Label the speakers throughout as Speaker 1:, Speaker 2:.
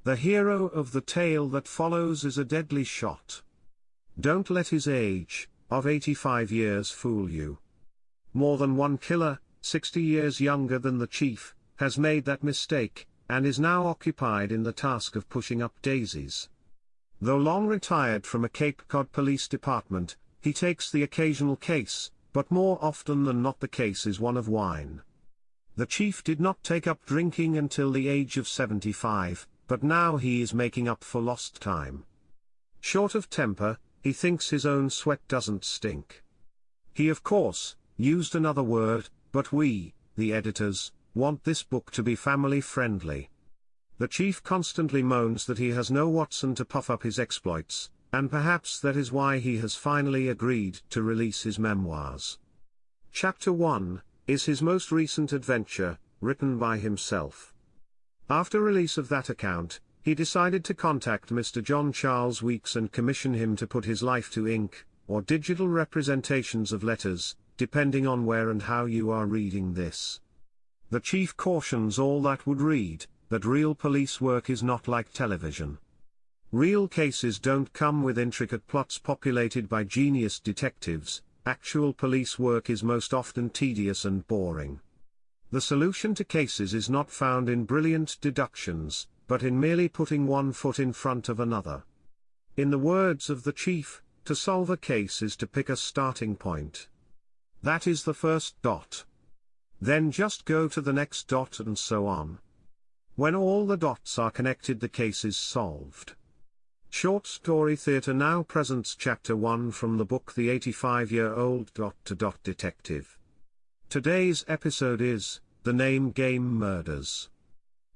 Speaker 1: The hero of the tale that follows is a deadly shot. Don't let his age, of 85 years, fool you. More than one killer, 60 years younger than the chief, has made that mistake, and is now occupied in the task of pushing up daisies. Though long retired from a Cape Cod police department, he takes the occasional case, but more often than not the case is one of wine. The chief did not take up drinking until the age of 75, but now he is making up for lost time. Short of temper, he thinks his own sweat doesn't stink. He of course used another word, but we, the editors, want this book to be family friendly. The chief constantly moans that he has no Wesson to puff up his exploits, and perhaps that is why he has finally agreed to release his memoirs. Chapter 1 is his most recent adventure, written by himself. After release of that account, he decided to contact Mr. John Charles Weeks and commission him to put his life to ink, or digital representations of letters, depending on where and how you are reading this. The chief cautions all that would read, that real police work is not like television. Real cases don't come with intricate plots populated by genius detectives. Actual police work is most often tedious and boring. The solution to cases is not found in brilliant deductions, but in merely putting one foot in front of another. In the words of the chief, to solve a case is to pick a starting point. That is the first dot. Then just go to the next dot and so on. When all the dots are connected, the case is solved. Short Story Theatre now presents Chapter 1 from the book The 85-Year-Old Detective. Today's episode is, The Name Game Murders.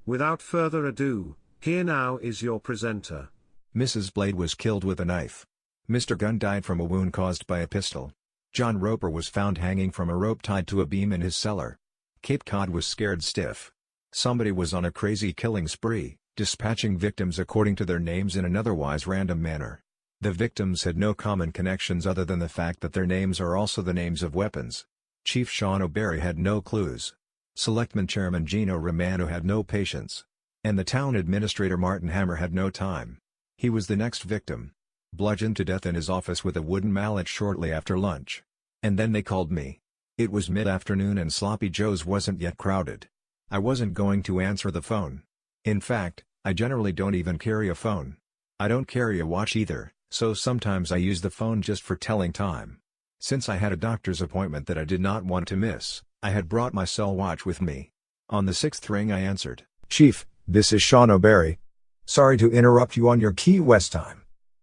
Speaker 1: Without further ado, here now is your presenter.
Speaker 2: Mrs. Blade was killed with a knife. Mr. Gunn died from a wound caused by a pistol. John Roper was found hanging from a rope tied to a beam in his cellar. Cape Cod was scared stiff. Somebody was on a crazy killing spree, dispatching victims according to their names in an otherwise random manner. The victims had no common connections other than the fact that their names are also the names of weapons. Chief Sean O'Barry had no clues. Selectman Chairman Gino Romano had no patience. And the town administrator Martin Hammer had no time. He was the next victim. Bludgeoned to death in his office with a wooden mallet shortly after lunch. And then they called me. It was mid-afternoon and Sloppy Joe's wasn't yet crowded. I wasn't going to answer the phone. In fact, I generally don't even carry a phone. I don't carry a watch either, so sometimes I use the phone just for telling time. Since I had a doctor's appointment that I did not want to miss, I had brought my cell watch with me. On the sixth ring I answered.
Speaker 3: "Chief, this is Sean O'Barry. Sorry to interrupt you on your Key West time.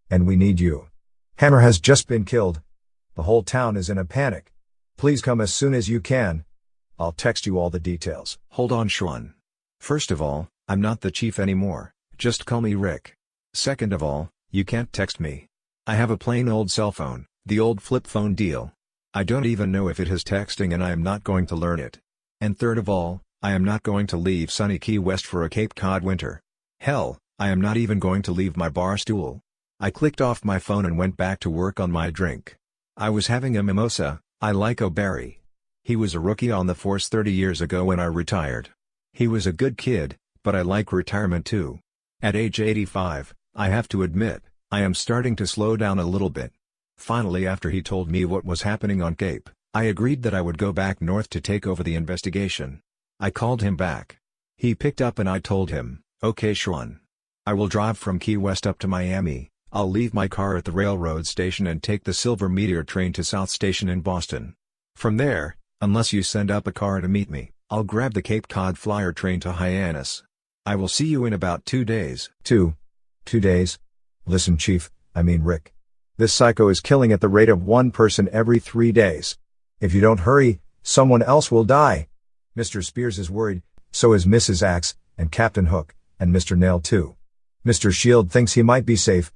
Speaker 3: And we need you. Hammer has just been killed. The whole town is in a panic. Please come as soon as you can. I'll text you all the details."
Speaker 2: Hold on, Sean. First of all, I'm not the chief anymore, just call me Rick. Second of all, you can't text me. I have a plain old cell phone, the old flip phone deal. I don't even know if it has texting and I am not going to learn it. And third of all, I am not going to leave sunny Key West for a Cape Cod winter. Hell, I am not even going to leave my bar stool. I clicked off my phone and went back to work on my drink. I was having a mimosa. I like O'Barry. He was a rookie on the force 30 years ago when I retired. He was a good kid, but I like retirement too. At age 85, I have to admit, I am starting to slow down a little bit. Finally, after he told me what was happening on Cape, I agreed that I would go back north to take over the investigation. I called him back. He picked up and I told him, "Okay, Sean. I will drive from Key West up to Miami. I'll leave my car at the railroad station and take the Silver Meteor train to South Station in Boston. From there, unless you send up a car to meet me, I'll grab the Cape Cod Flyer train to Hyannis. I will see you in about 2 days."
Speaker 3: Two days? Listen, Chief, I mean Rick. This psycho is killing at the rate of one person every 3 days. If you don't hurry, someone else will die. Mr. Spears is worried, so is Mrs. Axe, and Captain Hook, and Mr. Nail too. Mr. Shield thinks he might be safe,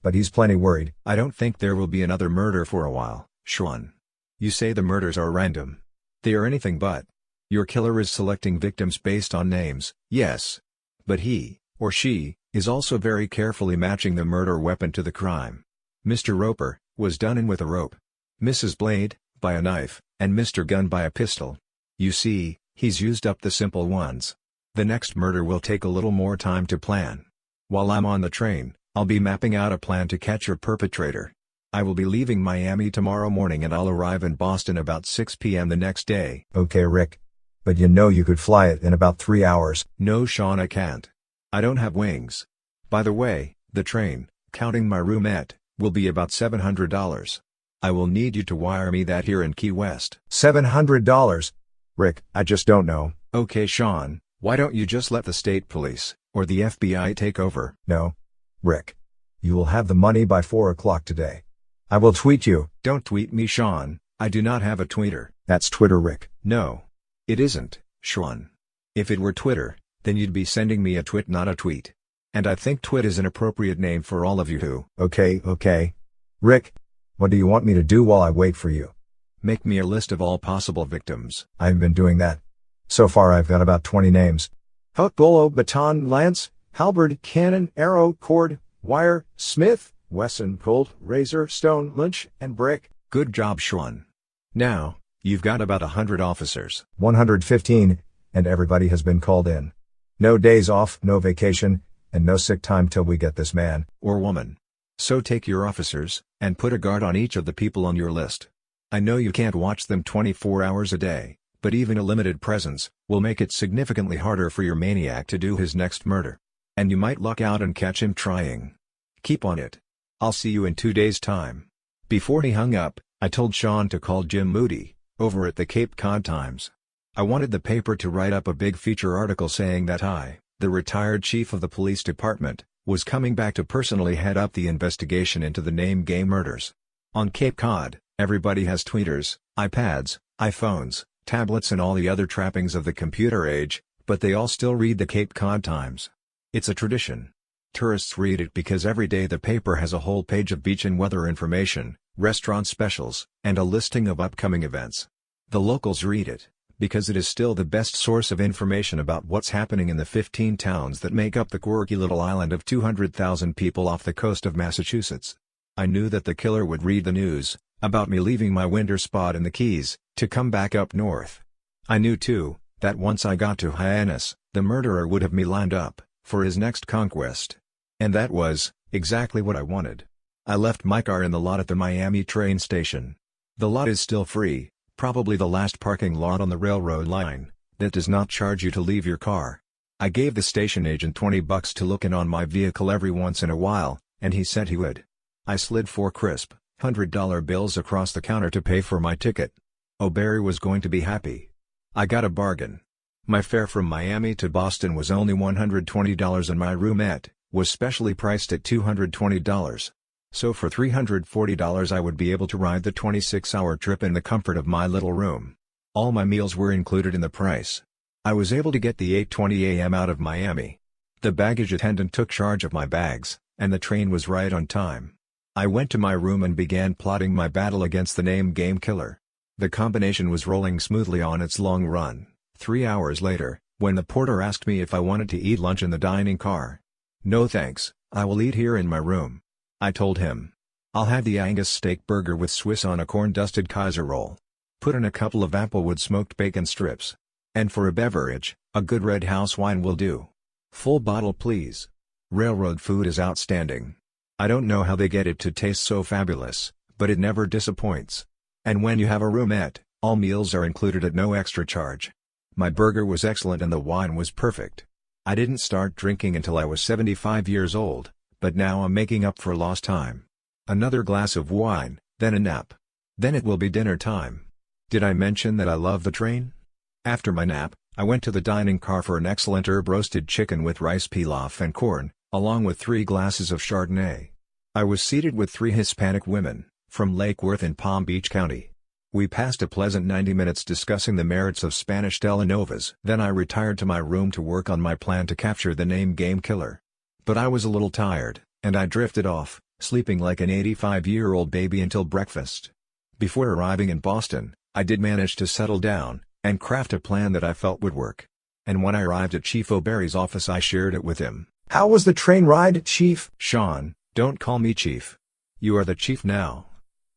Speaker 3: but he's plenty worried.
Speaker 2: I don't think there will be another murder for a while, Sean. You say the murders are random. They are anything but. Your killer is selecting victims based on names, yes. But he, or she, is also very carefully matching the murder weapon to the crime. Mr. Roper was done in with a rope. Mrs. Blade, by a knife, and Mr. Gunn by a pistol. You see, he's used up the simple ones. The next murder will take a little more time to plan. While I'm on the train, I'll be mapping out a plan to catch your perpetrator. I will be leaving Miami tomorrow morning and I'll arrive in Boston about 6 p.m. the next day.
Speaker 3: Okay, Rick. But you know you could fly it in about 3 hours.
Speaker 2: No, Sean, I can't. I don't have wings. By the way, the train, counting my roomette, will be about $700. I will need you to wire me that here in Key West.
Speaker 3: $700? Rick, I just don't know.
Speaker 2: Okay, Sean, why don't you just let the state police, or the FBI take over?
Speaker 3: No. Rick. You will have the money by 4 o'clock today. I will tweet you.
Speaker 2: Don't tweet me, Sean. I do not have a tweeter.
Speaker 3: That's Twitter, Rick.
Speaker 2: No. It isn't, Sean. If it were Twitter, then you'd be sending me a twit, not a tweet. And I think twit is an appropriate name for all of you who...
Speaker 3: Okay. Rick, what do you want me to do while I wait for you?
Speaker 2: Make me a list of all possible victims.
Speaker 3: I've been doing that. So far I've got about 20 names. Hook, bolo, baton, lance, halberd, cannon, arrow, cord, wire, smith, Wesson, Colt, razor, stone, lynch, and brick.
Speaker 2: Good job, Sean. Now, you've got about 100 officers.
Speaker 3: 115, and everybody has been called in. No days off, no vacation, and no sick time till we get this man.
Speaker 2: Or woman. So take your officers, and put a guard on each of the people on your list. I know you can't watch them 24 hours a day, but even a limited presence will make it significantly harder for your maniac to do his next murder. And you might luck out and catch him trying. Keep on it. I'll see you in 2 days' time. Before he hung up, I told Sean to call Jim Moody, over at the Cape Cod Times. I wanted the paper to write up a big feature article saying that I, the retired chief of the police department, was coming back to personally head up the investigation into the Name Game murders. On Cape Cod, everybody has tweeters, iPads, iPhones, tablets and all the other trappings of the computer age, but they all still read the Cape Cod Times. It's a tradition. Tourists read it because every day the paper has a whole page of beach and weather information, restaurant specials, and a listing of upcoming events. The locals read it because it is still the best source of information about what's happening in the 15 towns that make up the quirky little island of 200,000 people off the coast of Massachusetts. I knew that the killer would read the news about me leaving my winter spot in the Keys to come back up north. I knew too that once I got to Hyannis, the murderer would have me lined up for his next conquest. And that was exactly what I wanted. I left my car in the lot at the Miami train station. The lot is still free, probably the last parking lot on the railroad line that does not charge you to leave your car. I gave the station agent $20 to look in on my vehicle every once in a while, and he said he would. I slid 4 crisp, $100 bills across the counter to pay for my ticket. O'Barry was going to be happy. I got a bargain. My fare from Miami to Boston was only $120 and my roomette was specially priced at $220. So for $340 I would be able to ride the 26-hour trip in the comfort of my little room. All my meals were included in the price. I was able to get the 8:20 a.m. out of Miami. The baggage attendant took charge of my bags, and the train was right on time. I went to my room and began plotting my battle against the Name Game killer. The combination was rolling smoothly on its long run. 3 hours later, when the porter asked me if I wanted to eat lunch in the dining car. "No thanks, I will eat here in my room," I told him. "I'll have the Angus steak burger with Swiss on a corn-dusted Kaiser roll. Put in a couple of applewood smoked bacon strips. And for a beverage, a good red house wine will do. Full bottle please. Railroad food is outstanding. I don't know how they get it to taste so fabulous, but it never disappoints. And when you have a roomette, all meals are included at no extra charge." My burger was excellent and the wine was perfect. I didn't start drinking until I was 75 years old, but now I'm making up for lost time. Another glass of wine, then a nap. Then it will be dinner time. Did I mention that I love the train? After my nap, I went to the dining car for an excellent herb-roasted chicken with rice pilaf and corn, along with 3 glasses of Chardonnay. I was seated with 3 Hispanic women, from Lake Worth in Palm Beach County. We passed a pleasant 90 minutes discussing the merits of Spanish telenovas. Then I retired to my room to work on my plan to capture the Name Game killer. But I was a little tired, and I drifted off, sleeping like an 85-year-old baby until breakfast. Before arriving in Boston, I did manage to settle down and craft a plan that I felt would work. And when I arrived at Chief O'Barry's office I shared it with him.
Speaker 3: "How was the train ride, Chief?"
Speaker 2: "Sean, don't call me Chief. You are the Chief now.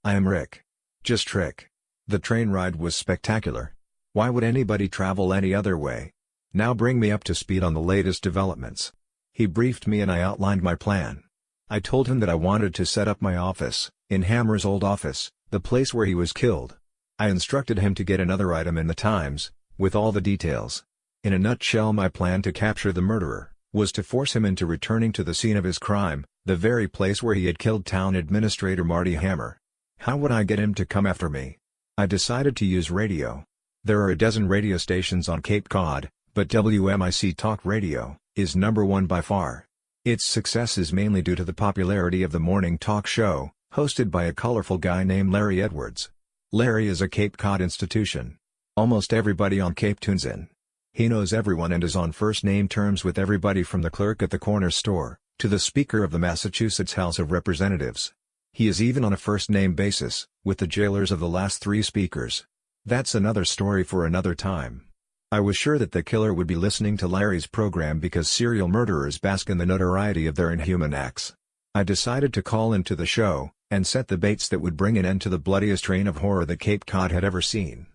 Speaker 2: I am Rick. Just Rick. The train ride was spectacular. Why would anybody travel any other way? Now bring me up to speed on the latest developments." He briefed me and I outlined my plan. I told him that I wanted to set up my office, in Hammer's old office, the place where he was killed. I instructed him to get another item in the Times, with all the details. In a nutshell, my plan to capture the murderer was to force him into returning to the scene of his crime, the very place where he had killed town administrator Marty Hammer. How would I get him to come after me? I decided to use radio. There are a dozen radio stations on Cape Cod, but WMIC Talk Radio is #1 by far. Its success is mainly due to the popularity of the morning talk show, hosted by a colorful guy named Larry Edwards. Larry is a Cape Cod institution. Almost everybody on Cape tunes in. He knows everyone and is on first-name terms with everybody from the clerk at the corner store, to the Speaker of the Massachusetts House of Representatives. He is even on a first-name basis, with the jailers of the last 3 speakers. That's another story for another time. I was sure that the killer would be listening to Larry's program because serial murderers bask in the notoriety of their inhuman acts. I decided to call into the show, and set the baits that would bring an end to the bloodiest reign of horror that Cape Cod had ever seen.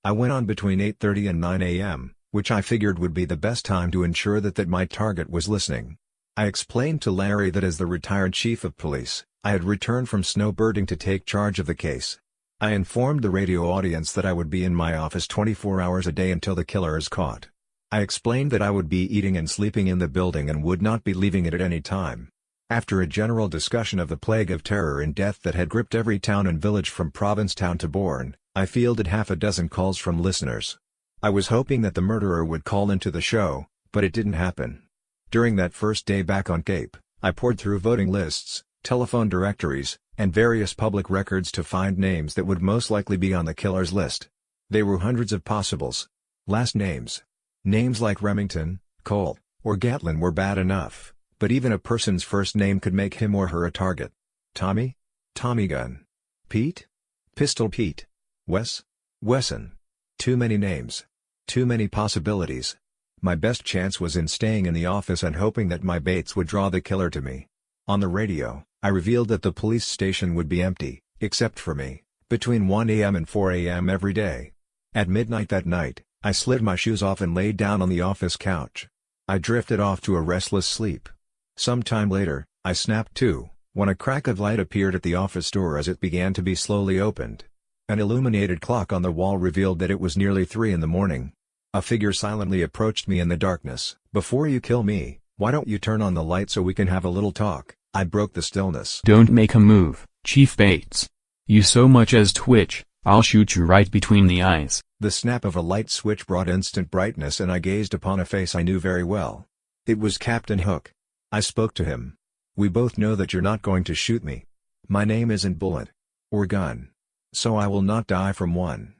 Speaker 2: I went on between 8:30 and 9 a.m., which I figured would be the best time to ensure that my target was listening. I explained to Larry that as the retired chief of police, I had returned from snowbirding to take charge of the case. I informed the radio audience that I would be in my office 24 hours a day until the killer is caught. I explained that I would be eating and sleeping in the building and would not be leaving it at any time. After a general discussion of the plague of terror and death that had gripped every town and village from Provincetown to Bourne, I fielded half a dozen calls from listeners. I was hoping that the murderer would call into the show, but it didn't happen. During that first day back on Cape, I poured through voting lists, telephone directories, and various public records to find names that would most likely be on the killer's list. There were hundreds of possibles. Last names. Names like Remington, Cole, or Gatlin were bad enough, but even a person's first name could make him or her a target. Tommy? Tommy Gunn. Pete? Pistol Pete. Wesson. Too many names. Too many possibilities. My best chance was in staying in the office and hoping that my baits would draw the killer to me. On the radio, I revealed that the police station would be empty, except for me, between 1 a.m. and 4 a.m. every day. At midnight that night, I slid my shoes off and laid down on the office couch. I drifted off to a restless sleep. Some time later, I snapped to, when a crack of light appeared at the office door as it began to be slowly opened. An illuminated clock on the wall revealed that it was nearly 3 in the morning. A figure silently approached me in the darkness. "Before you kill me, why don't you turn on the light so we can have a little talk?" I broke the stillness.
Speaker 4: "Don't make a move, Chief Bates. You so much as twitch, I'll shoot you right between the eyes."
Speaker 2: The snap of a light switch brought instant brightness and I gazed upon a face I knew very well. It was Captain Hook. I spoke to him. "We both know that you're not going to shoot me. My name isn't Bullet. Or Gun. So I will not die from one.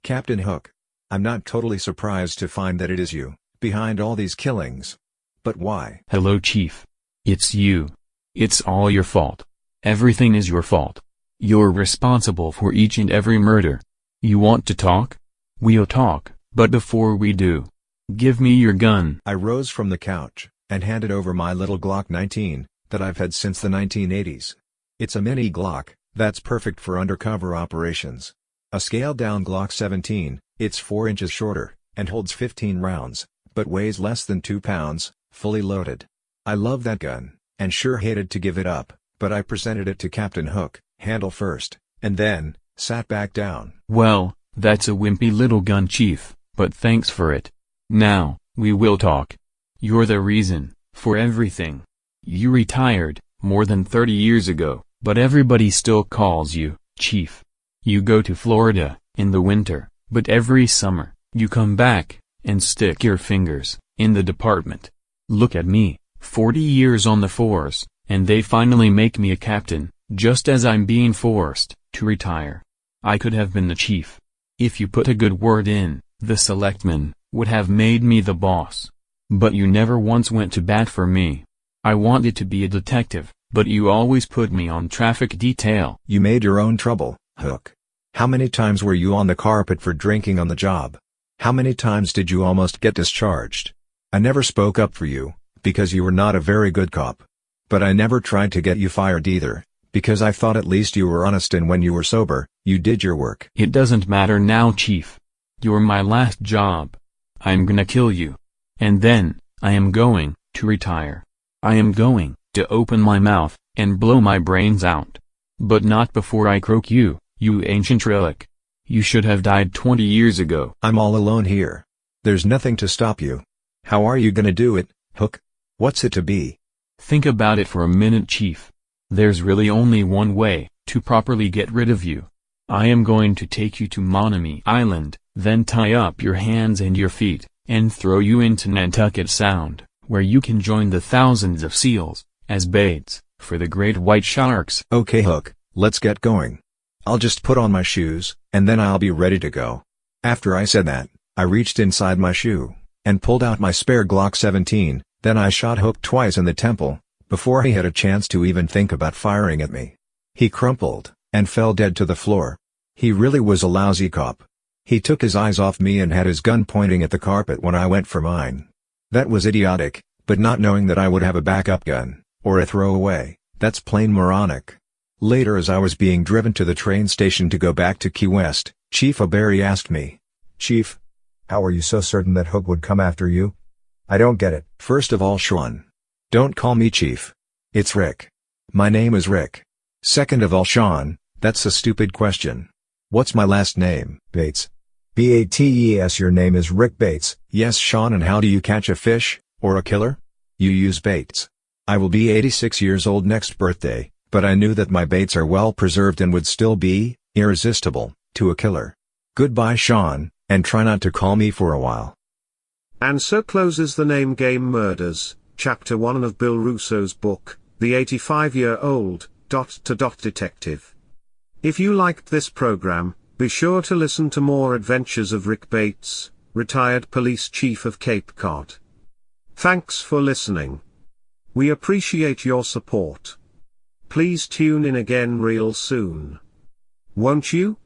Speaker 2: Captain Hook. I'm not totally surprised to find that it is you, behind all these killings. But why?"
Speaker 4: "Hello, Chief. It's you. It's all your fault. Everything is your fault. You're responsible for each and every murder. You want to talk? We'll talk, but before we do, give me your gun."
Speaker 2: I rose from the couch, and handed over my little Glock 19, that I've had since the 1980s. It's a mini Glock, that's perfect for undercover operations. A scaled-down Glock 17, it's 4 inches shorter, and holds 15 rounds, but weighs less than 2 pounds, fully loaded. I love that gun, and sure hated to give it up, but I presented it to Captain Hook, handle first, and then, sat back down.
Speaker 4: "Well, that's a wimpy little gun, Chief, but thanks for it. Now, we will talk. You're the reason for everything. You retired, more than 30 years ago, but everybody still calls you Chief. You go to Florida, in the winter, but every summer, you come back, and stick your fingers in the department. Look at me, 40 years on the force, and they finally make me a captain, just as I'm being forced to retire. I could have been the chief. If you put a good word in, the selectmen would have made me the boss. But you never once went to bat for me. I wanted to be a detective, but you always put me on traffic detail."
Speaker 2: You made your own trouble, Hook. How many times were you on the carpet for drinking on the job? How many times did you almost get discharged? I never spoke up for you, because you were not a very good cop. But I never tried to get you fired either, because I thought at least you were honest and when you were sober, you did your work.
Speaker 4: "It doesn't matter now, Chief. You're my last job. I'm gonna kill you. And then, I am going to retire. I am going to open my mouth and blow my brains out. But not before I croak you, you ancient relic. You should have died 20 years ago.
Speaker 2: I'm all alone here. There's nothing to stop you. How are you gonna do it, Hook? What's it to be?
Speaker 4: Think about it for a minute, Chief. There's really only one way to properly get rid of you. I am going to take you to Monami Island, then tie up your hands and your feet, and throw you into Nantucket Sound, where you can join the thousands of seals, as baits, for the great white sharks.
Speaker 2: Okay, Hook, let's get going. I'll just put on my shoes, and then I'll be ready to go. After I said that, I reached inside my shoe, and pulled out my spare Glock 17, then I shot Hook twice in the temple, before he had a chance to even think about firing at me. He crumpled, and fell dead to the floor. He really was a lousy cop. He took his eyes off me and had his gun pointing at the carpet when I went for mine. That was idiotic, but not knowing that I would have a backup gun, or a throwaway, that's plain moronic. Later, as I was being driven to the train station to go back to Key West, Chief O'Barry asked me,
Speaker 3: Chief, how are you so certain that Hook would come after you? I don't get it.
Speaker 2: First of all, Sean, don't call me Chief. It's Rick. My name is Rick. Second of all, Sean, that's a stupid question. What's my last name?
Speaker 3: Bates. Bates. Your name is Rick Bates.
Speaker 2: Yes, Sean, and how do you catch a fish, or a killer? You use baits. I will be 86 years old next birthday, but I knew that my baits are well preserved and would still be irresistible to a killer. Goodbye, Sean, and try not to call me for a while.
Speaker 1: And so closes the Name Game Murders, Chapter 1 of Bill Russo's book, The 85-Year-Old, Detective. If you liked this program, be sure to listen to more adventures of Rick Bates, retired police chief of Cape Cod. Thanks for listening. We appreciate your support. Please tune in again real soon. Won't you?